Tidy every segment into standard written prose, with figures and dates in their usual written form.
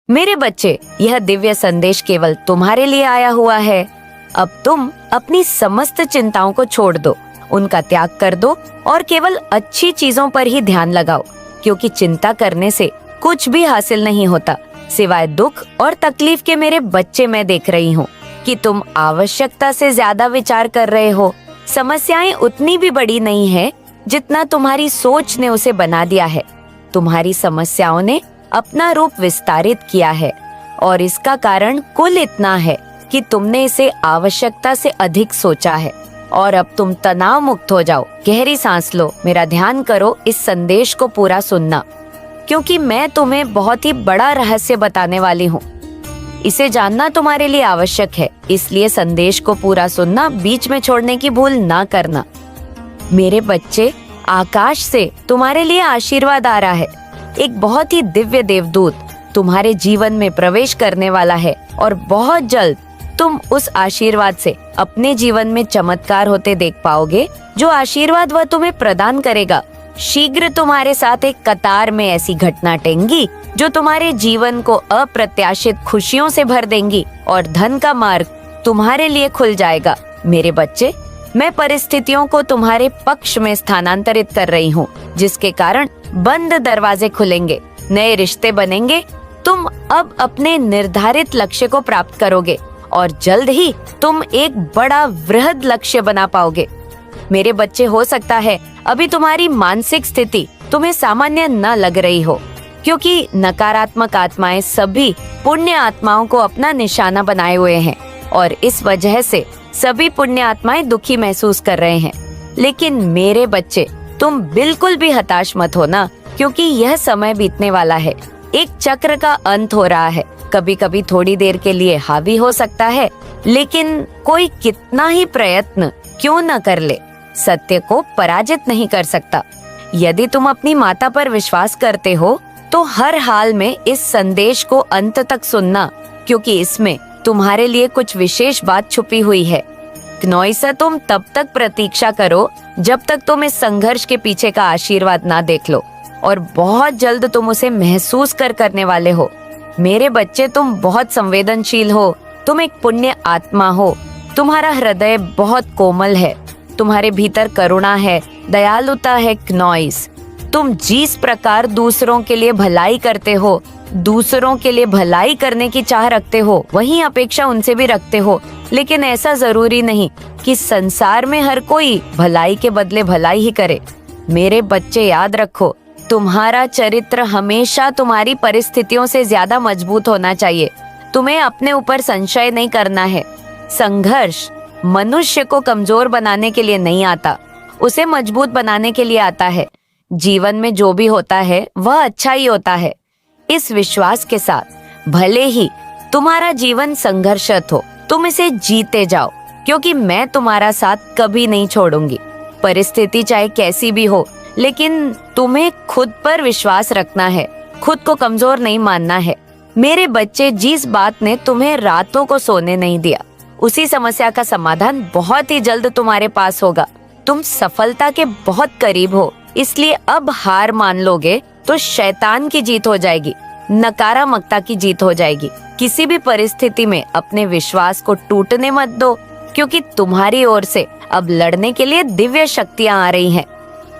मेरे बच्चे, यह दिव्य संदेश केवल तुम्हारे लिए आया हुआ है। अब तुम अपनी समस्त चिंताओं को छोड़ दो, उनका त्याग कर दो और केवल अच्छी चीजों पर ही ध्यान लगाओ, क्योंकि चिंता करने से कुछ भी हासिल नहीं होता सिवाय दुख और तकलीफ के। मेरे बच्चे, मैं देख रही हूँ कि तुम आवश्यकता से ज्यादा विचार कर रहे हो। समस्याएं उतनी भी बड़ी नहीं है जितना तुम्हारी सोच ने उसे बना दिया है। तुम्हारी समस्याओं ने अपना रूप विस्तारित किया है और इसका कारण कुल इतना है कि तुमने इसे आवश्यकता से अधिक सोचा है। और अब तुम तनाव मुक्त हो जाओ, गहरी सांस लो, मेरा ध्यान करो, इस संदेश को पूरा सुनना, क्योंकि मैं तुम्हें बहुत ही बड़ा रहस्य बताने वाली हूँ। इसे जानना तुम्हारे लिए आवश्यक है, इसलिए संदेश को पूरा सुनना, बीच में छोड़ने की भूल ना करना। मेरे बच्चे, आकाश से तुम्हारे लिए आशीर्वाद आ रहा है। एक बहुत ही दिव्य देवदूत तुम्हारे जीवन में प्रवेश करने वाला है और बहुत जल्द तुम उस आशीर्वाद से अपने जीवन में चमत्कार होते देख पाओगे। जो आशीर्वाद वह तुम्हें प्रदान करेगा, शीघ्र तुम्हारे साथ एक कतार में ऐसी घटना टेंगी जो तुम्हारे जीवन को अप्रत्याशित खुशियों से भर देंगी और धन का मार्ग तुम्हारे लिए खुल जाएगा। मेरे बच्चे, मैं परिस्थितियों को तुम्हारे पक्ष में स्थानांतरित कर रही हूँ, जिसके कारण बंद दरवाजे खुलेंगे, नए रिश्ते बनेंगे। तुम अब अपने निर्धारित लक्ष्य को प्राप्त करोगे और जल्द ही तुम एक बड़ा वृहद लक्ष्य बना पाओगे। मेरे बच्चे, हो सकता है अभी तुम्हारी मानसिक स्थिति तुम्हें सामान्य न लग रही हो, क्योंकि नकारात्मक आत्माएं सभी पुण्य आत्माओं को अपना निशाना बनाए हुए हैं और इस वजह से सभी पुण्य आत्माएं दुखी महसूस कर रहे हैं। लेकिन मेरे बच्चे, तुम बिल्कुल भी हताश मत होना, क्योंकि यह समय बीतने वाला है। एक चक्र का अंत हो रहा है। कभी कभी थोड़ी देर के लिए हावी हो सकता है, लेकिन कोई कितना ही प्रयत्न क्यों न कर ले, सत्य को पराजित नहीं कर सकता। यदि तुम अपनी माता पर विश्वास करते हो तो हर हाल में इस संदेश को अंत तक सुनना, क्योंकि इसमें तुम्हारे लिए कुछ विशेष बात छुपी हुई है। क्नोइसा, तुम तब तक प्रतीक्षा करो जब तक तुम इस संघर्ष के पीछे का आशीर्वाद ना देख लो, और बहुत जल्द तुम उसे महसूस करने वाले हो। मेरे बच्चे, तुम बहुत संवेदनशील हो, तुम एक पुण्य आत्मा हो, तुम्हारा हृदय बहुत कोमल है, तुम्हारे भीतर करुणा है, दयालुता है। क्नोइस, तुम जिस प्रकार दूसरों के लिए भलाई करते हो, दूसरों के लिए भलाई करने की चाह रखते हो, वही अपेक्षा उनसे भी रखते हो। लेकिन ऐसा जरूरी नहीं कि संसार में हर कोई भलाई के बदले भलाई ही करे। मेरे बच्चे, याद रखो, तुम्हारा चरित्र हमेशा तुम्हारी परिस्थितियों से ज्यादा मजबूत होना चाहिए। तुम्हें अपने ऊपर संशय नहीं करना है। संघर्ष मनुष्य को कमजोर बनाने के लिए नहीं आता, उसे मजबूत बनाने के लिए आता है। जीवन में जो भी होता है वह अच्छा ही होता है। इस विश्वास के साथ, भले ही तुम्हारा जीवन संघर्षरत हो, तुम इसे जीते जाओ, क्योंकि मैं तुम्हारा साथ कभी नहीं छोड़ूंगी। परिस्थिति चाहे कैसी भी हो, लेकिन तुम्हें खुद पर विश्वास रखना है, खुद को कमजोर नहीं मानना है। मेरे बच्चे, जिस बात ने तुम्हें रातों को सोने नहीं दिया, उसी समस्या का समाधान बहुत ही जल्द तुम्हारे पास होगा। तुम सफलता के बहुत करीब हो, इसलिए अब हार मान लोगे तो शैतान की जीत हो जाएगी, नकारात्मकता की जीत हो जाएगी। किसी भी परिस्थिति में अपने विश्वास को टूटने मत दो, क्योंकि तुम्हारी ओर से अब लड़ने के लिए दिव्य शक्तियां आ रही हैं।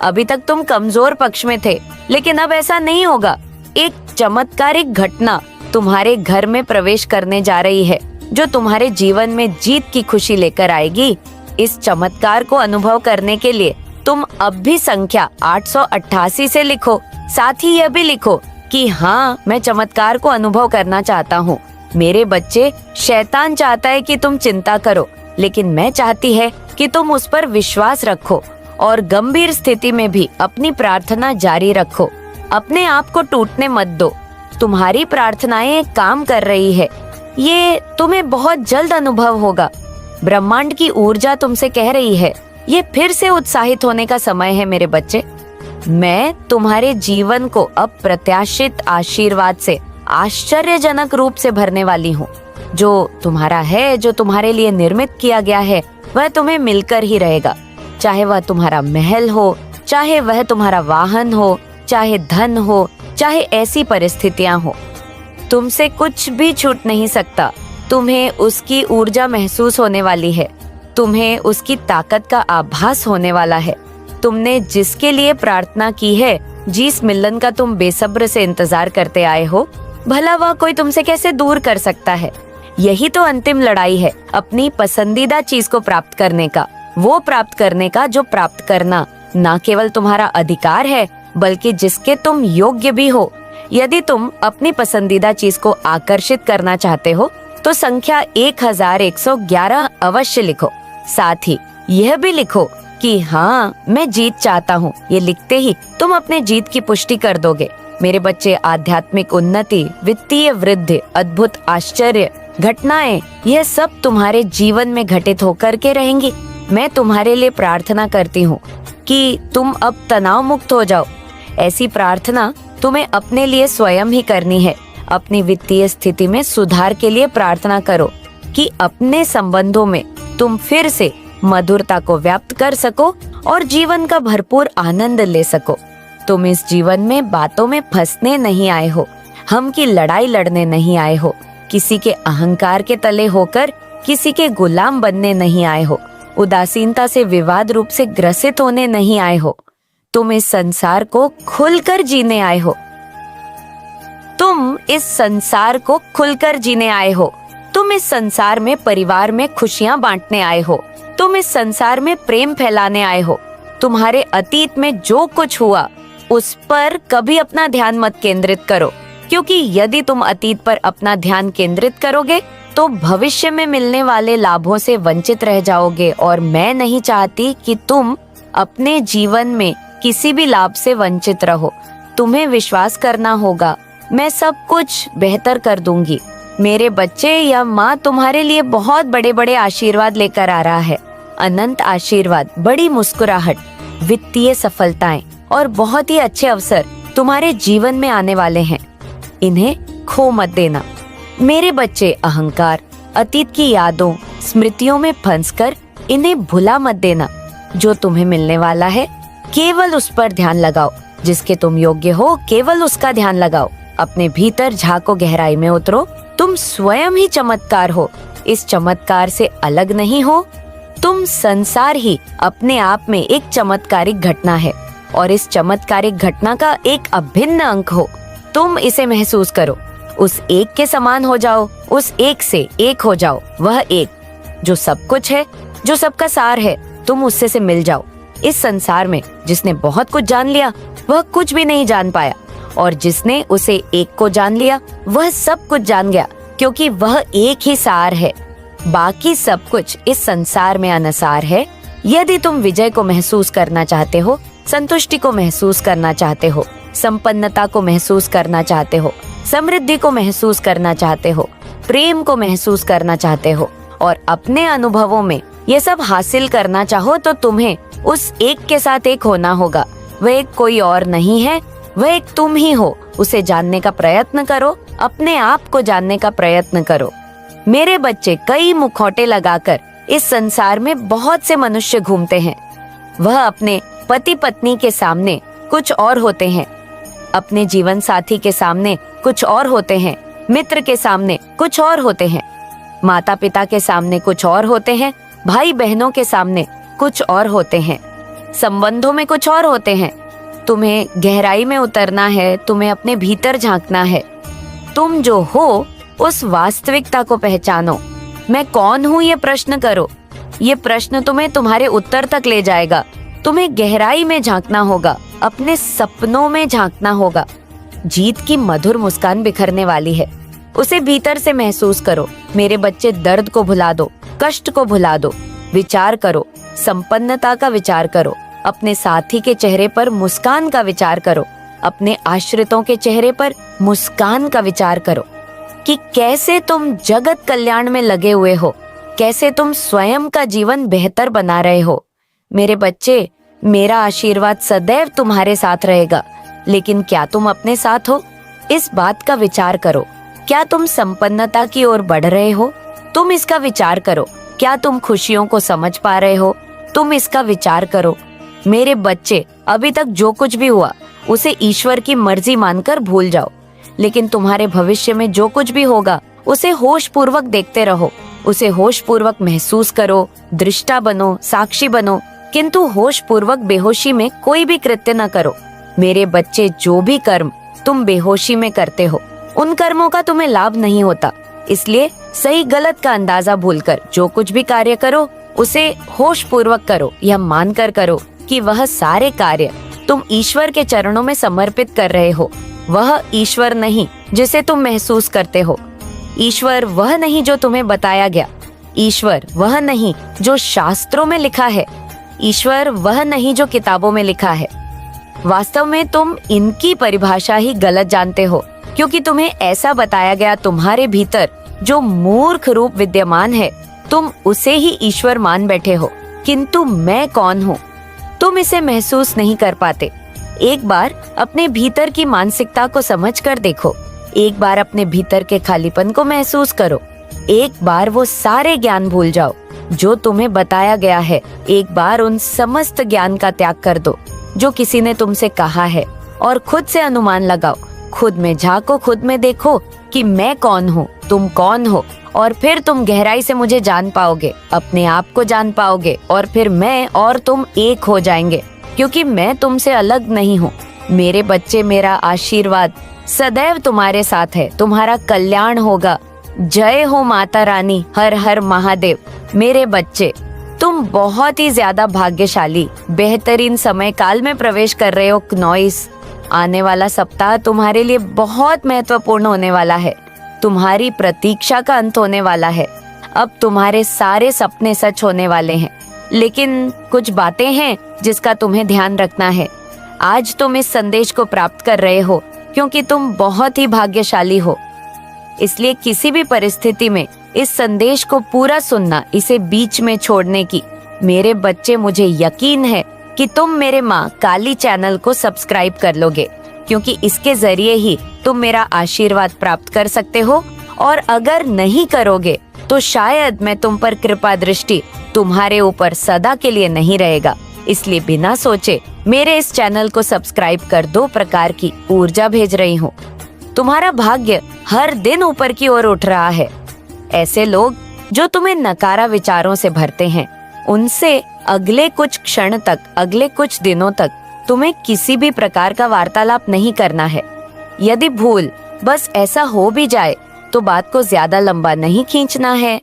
अभी तक तुम कमजोर पक्ष में थे, लेकिन अब ऐसा नहीं होगा। एक चमत्कारिक घटना तुम्हारे घर में प्रवेश करने जा रही है, जो तुम्हारे जीवन में जीत की खुशी लेकर आएगी। इस चमत्कार को अनुभव करने के लिए तुम अब भी संख्या 888 से लिखो। साथ ही यह भी लिखो कि हाँ, मैं चमत्कार को अनुभव करना चाहता हूँ। मेरे बच्चे, शैतान चाहता है कि तुम चिंता करो, लेकिन मैं चाहती है कि तुम उस पर विश्वास रखो और गंभीर स्थिति में भी अपनी प्रार्थना जारी रखो। अपने आप को टूटने मत दो। तुम्हारी प्रार्थनाएं काम कर रही है, ये तुम्हें बहुत जल्द अनुभव होगा। ब्रह्मांड की ऊर्जा तुमसे कह रही है, ये फिर से उत्साहित होने का समय है। मेरे बच्चे, मैं तुम्हारे जीवन को अप्रत्याशित आशीर्वाद से आश्चर्यजनक रूप से भरने वाली हूँ। जो तुम्हारा है, जो तुम्हारे लिए निर्मित किया गया है, वह तुम्हें मिलकर ही रहेगा। चाहे वह तुम्हारा महल हो, चाहे वह तुम्हारा वाहन हो, चाहे धन हो, चाहे ऐसी परिस्थितियां हो। तुमसे कुछ भी छूट नहीं सकता। तुम्हें उसकी ऊर्जा महसूस होने वाली है, तुम्हें उसकी ताकत का आभास होने वाला है। तुमने जिसके लिए प्रार्थना की है, जिस मिलन का तुम बेसब्र से इंतजार करते आए हो, भला वह कोई तुमसे कैसे दूर कर सकता है। यही तो अंतिम लड़ाई है, अपनी पसंदीदा चीज को प्राप्त करने का, वो प्राप्त करने का जो प्राप्त करना न केवल तुम्हारा अधिकार है बल्कि जिसके तुम योग्य भी हो। यदि तुम अपनी पसंदीदा चीज को आकर्षित करना चाहते हो तो संख्या 1111 अवश्य लिखो। साथ ही यह भी लिखो कि हाँ, मैं जीत चाहता हूँ। ये लिखते ही तुम अपने जीत की पुष्टि कर दोगे। मेरे बच्चे, आध्यात्मिक उन्नति, वित्तीय वृद्धि, अद्भुत आश्चर्य घटनाएं, यह सब तुम्हारे जीवन में घटित होकर के रहेंगी। मैं तुम्हारे लिए प्रार्थना करती हूँ कि तुम अब तनाव मुक्त हो जाओ। ऐसी प्रार्थना तुम्हें अपने लिए स्वयं ही करनी है। अपनी वित्तीय स्थिति में सुधार के लिए प्रार्थना करो कि अपने संबंधों में तुम फिर से मधुरता को व्याप्त कर सको और जीवन का भरपूर आनंद ले सको। तुम इस जीवन में बातों में फंसने नहीं आए हो, हम की लड़ाई लड़ने नहीं आए हो, किसी के अहंकार के तले होकर किसी के गुलाम बनने नहीं आए हो, उदासीनता से विवाद रूप से ग्रसित होने नहीं आए हो। तुम इस संसार को खुलकर जीने आए हो। तुम इस संसार को खुलकर जीने आए हो। तुम इस संसार में परिवार में खुशियां बांटने आए हो। तुम इस संसार में प्रेम फैलाने आए हो। तुम्हारे अतीत में जो कुछ हुआ उस पर कभी अपना ध्यान मत केंद्रित करो, क्योंकि यदि तुम अतीत पर अपना ध्यान केंद्रित करोगे तो भविष्य में मिलने वाले लाभों से वंचित रह जाओगे। और मैं नहीं चाहती कि तुम अपने जीवन में किसी भी लाभ से वंचित रहो। तुम्हें विश्वास करना होगा, मैं सब कुछ बेहतर कर दूंगी। मेरे बच्चे, या माँ तुम्हारे लिए बहुत बड़े बड़े आशीर्वाद लेकर आ रहा है। अनंत आशीर्वाद, बड़ी मुस्कुराहट, वित्तीय सफलताएं और बहुत ही अच्छे अवसर तुम्हारे जीवन में आने वाले हैं। इन्हें खो मत देना। मेरे बच्चे, अहंकार, अतीत की यादों, स्मृतियों में फंसकर इन्हें भुला मत देना। जो तुम्हें मिलने वाला है केवल उस पर ध्यान लगाओ। जिसके तुम योग्य हो केवल उसका ध्यान लगाओ। अपने भीतर झांको, गहराई में उतरो। तुम स्वयं ही चमत्कार हो, इस चमत्कार से अलग नहीं हो। तुम संसार ही अपने आप में एक चमत्कारिक घटना है और इस चमत्कारिक घटना का एक अभिन्न अंग हो। तुम इसे महसूस करो, उस एक के समान हो जाओ, उस एक से एक हो जाओ। वह एक जो सब कुछ है, जो सबका सार है, तुम उससे से मिल जाओ। इस संसार में जिसने बहुत कुछ जान लिया वह कुछ भी नहीं जान पाया, और जिसने उसे एक को जान लिया वह सब कुछ जान गया, क्योंकि वह एक ही सार है। बाकी सब कुछ इस संसार में अनसार है। यदि तुम विजय को महसूस करना चाहते हो, संतुष्टि को महसूस करना चाहते हो, संपन्नता को महसूस करना चाहते हो, समृद्धि को महसूस करना चाहते हो, प्रेम को महसूस करना चाहते हो और अपने अनुभवों में ये सब हासिल करना चाहो, तो तुम्हें उस एक के साथ एक होना होगा। वह एक कोई और नहीं है, वह एक तुम ही हो। उसे जानने का प्रयत्न करो, अपने आप को जानने का प्रयत्न करो। मेरे बच्चे, कई मुखौटे लगाकर इस संसार में बहुत से मनुष्य घूमते हैं। वह अपने पति पत्नी के सामने कुछ और होते हैं, अपने जीवन साथी के सामने कुछ और होते हैं, मित्र के सामने कुछ और होते हैं, माता पिता के सामने कुछ और होते हैं, भाई बहनों के सामने कुछ और होते हैं, संबंधों में कुछ और होते हैं। तुम्हें गहराई में उतरना है, तुम्हें अपने भीतर झांकना है। तुम जो हो उस वास्तविकता को पहचानो। मैं कौन हूँ ये प्रश्न करो। ये प्रश्न तुम्हें तुम्हारे उत्तर तक ले जाएगा। तुम्हें गहराई में झांकना होगा, अपने सपनों में झांकना होगा। जीत की मधुर मुस्कान बिखरने वाली है, उसे भीतर से महसूस करो। मेरे बच्चे, दर्द को भुला दो, कष्ट को भुला दो, विचार करो, संपन्नता का विचार करो, अपने साथी के चेहरे पर मुस्कान का विचार करो, अपने आश्रितों के चेहरे पर मुस्कान का विचार करो कि कैसे तुम जगत कल्याण में लगे हुए हो, कैसे तुम स्वयं का जीवन बेहतर बना रहे हो। मेरे बच्चे, मेरा आशीर्वाद सदैव तुम्हारे साथ रहेगा, लेकिन क्या तुम अपने साथ हो? इस बात का विचार करो। क्या तुम संपन्नता की ओर बढ़ रहे हो? तुम इसका विचार करो। क्या तुम खुशियों को समझ पा रहे हो? तुम इसका विचार करो। मेरे बच्चे, अभी तक जो कुछ भी हुआ उसे ईश्वर की मर्जी मानकर भूल जाओ। लेकिन तुम्हारे भविष्य में जो कुछ भी होगा उसे होश पूर्वक देखते रहो, उसे होश पूर्वक महसूस करो, दृष्टा बनो, साक्षी बनो, किंतु होश पूर्वक बेहोशी में कोई भी कृत्य न करो। मेरे बच्चे, जो भी कर्म तुम बेहोशी में करते हो उन कर्मों का तुम्हें लाभ नहीं होता। इसलिए सही गलत का अंदाजा भूलकर जो कुछ भी कार्य करो उसे होश पूर्वक करो, यह मानकर करो कि वह सारे कार्य तुम ईश्वर के चरणों में समर्पित कर रहे हो। वह ईश्वर नहीं जिसे तुम महसूस करते हो, ईश्वर वह नहीं जो तुम्हें बताया गया, ईश्वर वह नहीं जो शास्त्रों में लिखा है, ईश्वर वह नहीं जो किताबों में लिखा है। वास्तव में तुम इनकी परिभाषा ही गलत जानते हो, क्योंकि तुम्हें ऐसा बताया गया तुम्हारे भीतर जो मूर्ख रूप विद्यमान है, तुम उसे ही ईश्वर मान बैठे हो। किंतु मैं कौन हूँ तुम इसे महसूस नहीं कर पाते। एक बार अपने भीतर की मानसिकता को समझ कर देखो, एक बार अपने भीतर के खालीपन को महसूस करो, एक बार वो सारे ज्ञान भूल जाओ जो तुम्हें बताया गया है। एक बार उन समस्त ज्ञान का त्याग कर दो जो किसी ने तुमसे कहा है और खुद से अनुमान लगाओ, खुद में झांको, खुद में देखो कि मैं कौन हूँ, तुम कौन हो, और फिर तुम गहराई से मुझे जान पाओगे, अपने आप को जान पाओगे, और फिर मैं और तुम एक हो जाएंगे, क्योंकि मैं तुमसे अलग नहीं हूँ। मेरे बच्चे, मेरा आशीर्वाद सदैव तुम्हारे साथ है, तुम्हारा कल्याण होगा। जय हो माता रानी, हर हर महादेव। मेरे बच्चे, तुम बहुत ही ज्यादा भाग्यशाली बेहतरीन समय काल में प्रवेश कर रहे हो। क्नॉइस, आने वाला सप्ताह तुम्हारे लिए बहुत महत्वपूर्ण होने वाला है। तुम्हारी प्रतीक्षा का अंत होने वाला है। अब तुम्हारे सारे सपने सच होने वाले हैं, लेकिन कुछ बातें हैं जिसका तुम्हें ध्यान रखना है। आज तुम इस संदेश को प्राप्त कर रहे हो क्योंकि तुम बहुत ही भाग्यशाली हो। इसलिए किसी भी परिस्थिति में इस संदेश को पूरा सुनना, इसे बीच में छोड़ने की। मेरे बच्चे, मुझे यकीन है कि तुम मेरे माँ काली चैनल को सब्सक्राइब कर लोगे, क्योंकि इसके जरिए ही तुम मेरा आशीर्वाद प्राप्त कर सकते हो, और अगर नहीं करोगे तो शायद मैं तुम पर कृपा दृष्टि तुम्हारे ऊपर सदा के लिए नहीं रहेगा। इसलिए बिना सोचे मेरे इस चैनल को सब्सक्राइब कर 2 प्रकार की ऊर्जा भेज रही हूँ। तुम्हारा भाग्य हर दिन ऊपर की ओर उठ रहा है। ऐसे लोग जो तुम्हें नकारा विचारों से भरते हैं, उनसे अगले कुछ क्षण तक, अगले कुछ दिनों तक तुम्हें किसी भी प्रकार का वार्तालाप नहीं करना है। यदि भूल बस ऐसा हो भी जाए तो बात को ज्यादा लंबा नहीं खींचना है।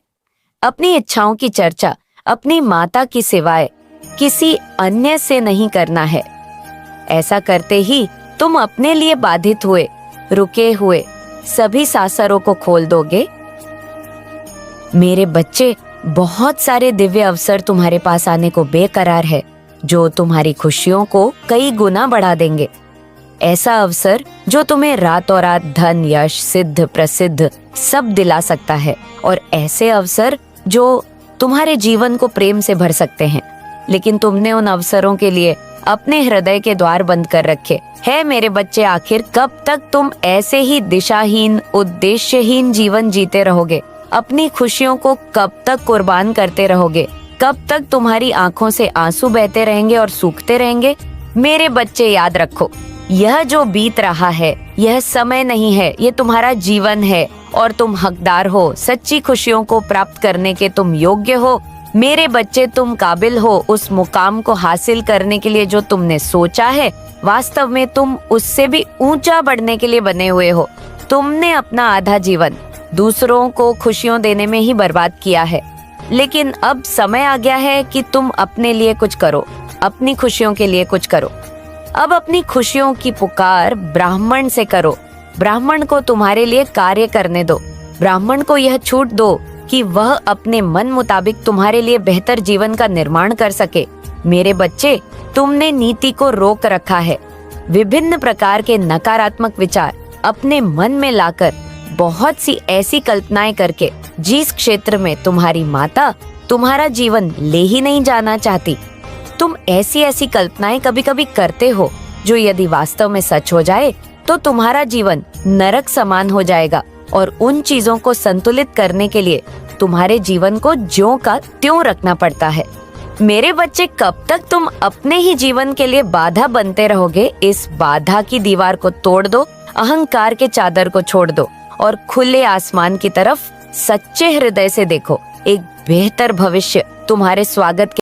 अपनी इच्छाओं की चर्चा अपनी माता की सिवाय किसी अन्य से नहीं करना है। ऐसा करते ही तुम अपने लिए बाधित हुए, रुके हुए सभी सासरों को खोल दोगे। मेरे बच्चे, बहुत सारे दिव्य अवसर तुम्हारे पास आने को बेकरार है, जो तुम्हारी खुशियों को कई गुना बढ़ा देंगे। ऐसा अवसर जो तुम्हें रातों रात धन, यश, सिद्ध, प्रसिद्ध सब दिला सकता है, और ऐसे अवसर जो तुम्हारे जीवन को प्रेम से भर सकते हैं। लेकिन तुमने उन अवसरों के लिए अपने हृदय के द्वार बंद कर रखे है। मेरे बच्चे, आखिर कब तक तुम ऐसे ही दिशाहीन, उद्देश्यहीन जीवन जीते रहोगे? अपनी खुशियों को कब तक कुर्बान करते रहोगे? कब तक तुम्हारी आंखों से आंसू बहते रहेंगे और सूखते रहेंगे? मेरे बच्चे, याद रखो, यह जो बीत रहा है यह समय नहीं है, ये तुम्हारा जीवन है, और तुम हकदार हो। सच्ची खुशियों को प्राप्त करने के तुम योग्य हो। मेरे बच्चे, तुम काबिल हो उस मुकाम को हासिल करने के लिए जो तुमने सोचा है। वास्तव में तुम उससे भी ऊंचा बढ़ने के लिए बने हुए हो। तुमने अपना आधा जीवन दूसरों को खुशियों देने में ही बर्बाद किया है, लेकिन अब समय आ गया है कि तुम अपने लिए कुछ करो, अपनी खुशियों के लिए कुछ करो। अब अपनी खुशियों की पुकार ब्राह्मण से करो। ब्राह्मण को तुम्हारे लिए कार्य करने दो। ब्राह्मण को यह छूट दो कि वह अपने मन मुताबिक तुम्हारे लिए बेहतर जीवन का निर्माण कर सके। मेरे बच्चे, तुमने नीति को रोक रखा है। विभिन्न प्रकार के नकारात्मक विचार अपने मन में लाकर बहुत सी ऐसी कल्पनाएं करके जिस क्षेत्र में तुम्हारी माता तुम्हारा जीवन ले ही नहीं जाना चाहती, तुम ऐसी ऐसी कल्पनाएं कभी कभी करते हो जो यदि वास्तव में सच हो जाए तो तुम्हारा जीवन नरक समान हो जाएगा, और उन चीजों को संतुलित करने के लिए तुम्हारे जीवन को ज्यों का त्यों रखना पड़ता है। मेरे बच्चे, कब तक तुम अपने ही जीवन के लिए बाधा बनते रहोगे? इस बाधा की दीवार को तोड़ दो, अहंकार के चादर को छोड़ दो और खुले आसमान की तरफ सच्चे हृदय से देखो। एक बेहतर भविष्य तुम्हारे स्वागत